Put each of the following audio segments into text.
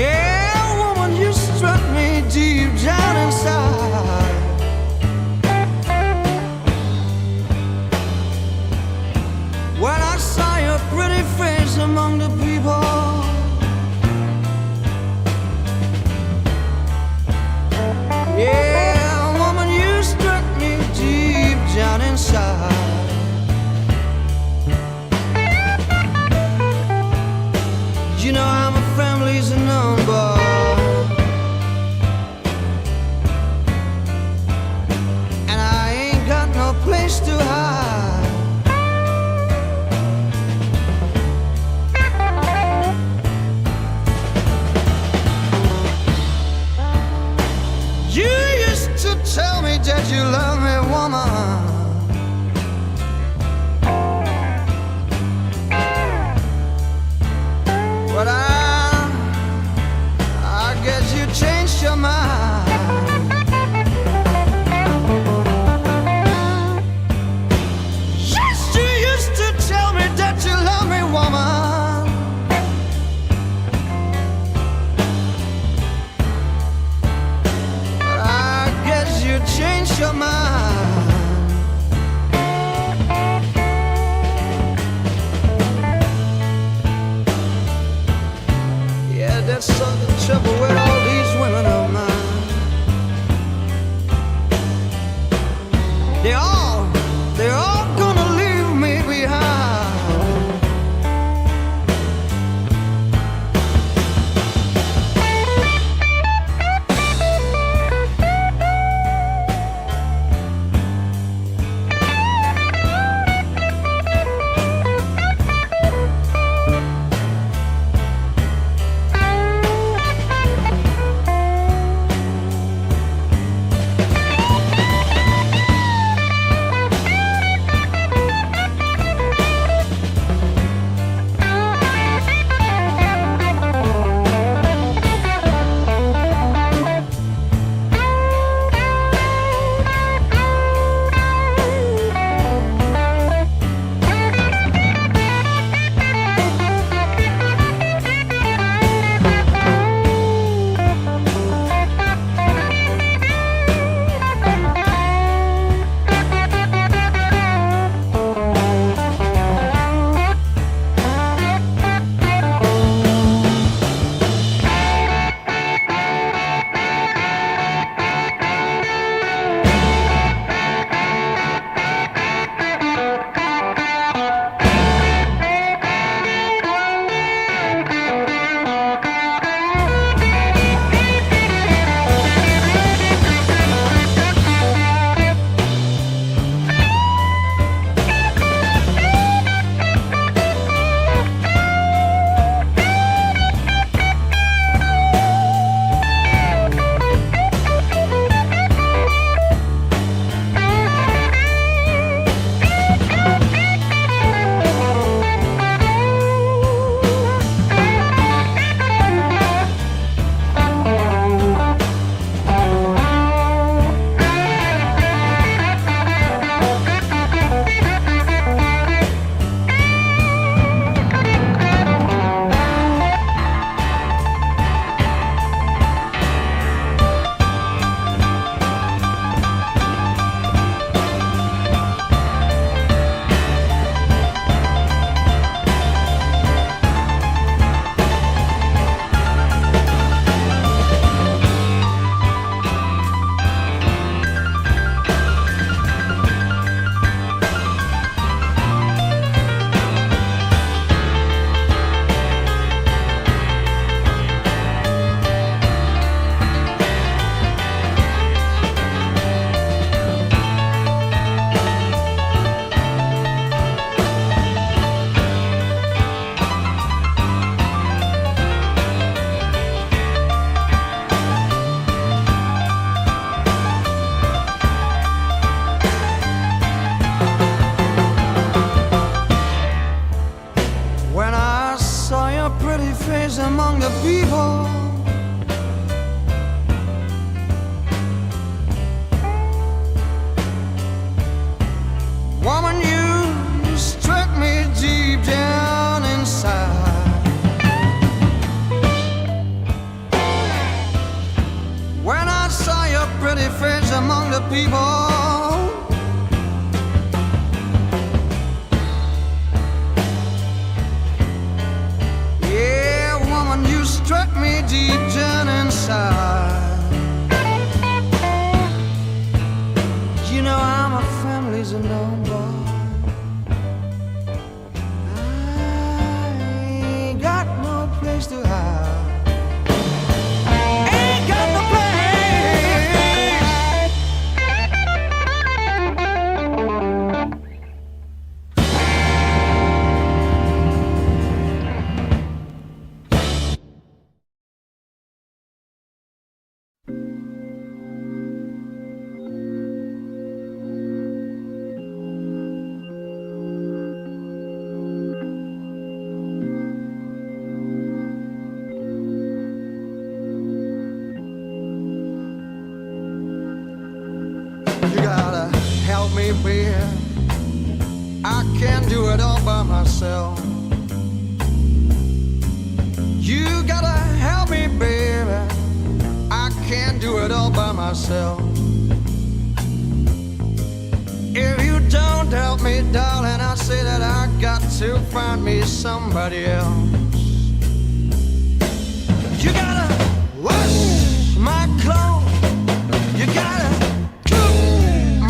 Yeah, woman, you struck me deep down inside. When I saw your pretty face among the people, yeah, woman, you struck me deep down inside. You know how my family's a number, and I ain't got no place to hide. You used to tell me that you love me, woman, but I guess you changed your mind. Yes, you used to tell me that you love me, woman, but I guess you changed your mind. Yeah, that's the trouble with all these women of mine. among the people. Yeah, woman, you struck me deep down inside. You know I'm a family's unknown boy. I ain't got no place to hide. Ain't got no place. You gotta help me, baby. I can't do it all by myself. You gotta help me, baby. I can't do it all by myself. If you don't help me, darling, I say that I got to find me somebody else. You gotta wash my clothes. You gotta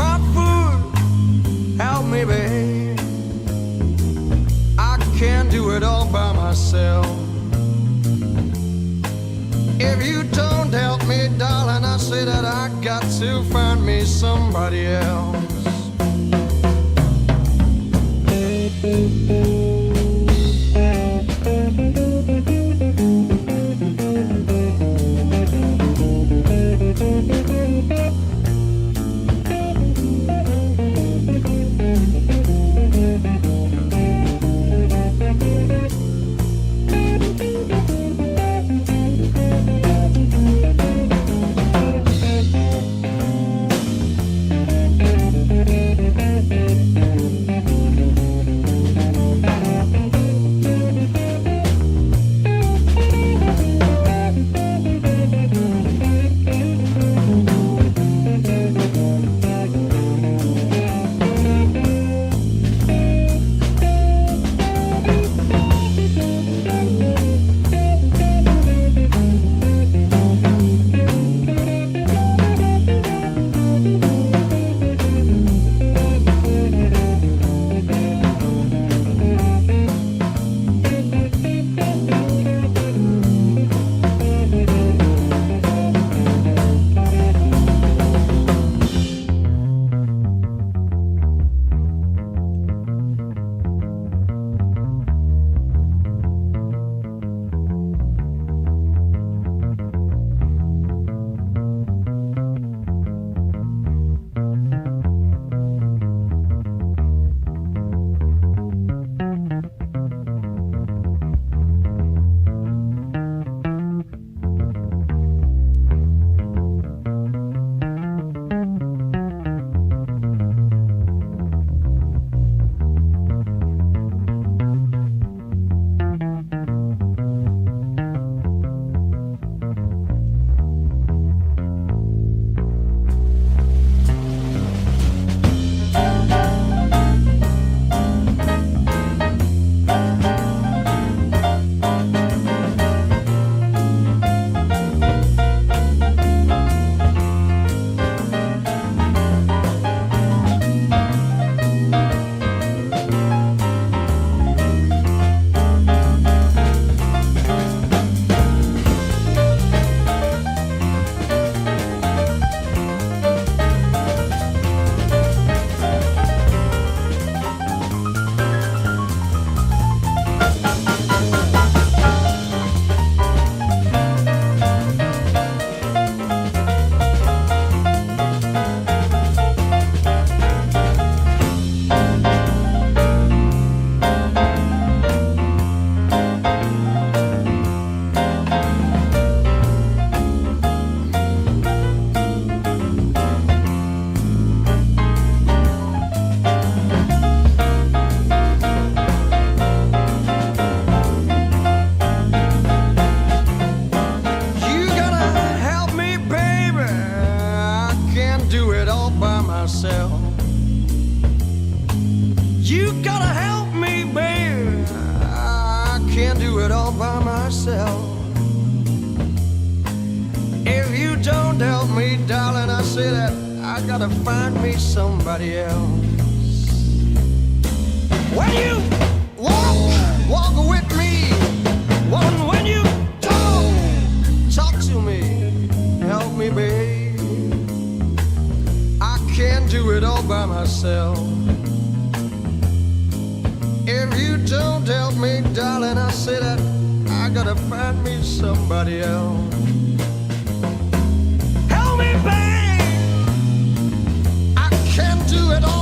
my food, help me, babe. I can't do it all by myself. If you don't help me, darling, I say that I got to find me somebody else. say that I gotta find me somebody else. When you walk with me. When you talk to me, help me, babe. I can't do it all by myself. If you don't help me, darling, I say that I gotta find me somebody else. Help me, babe. I can't do it all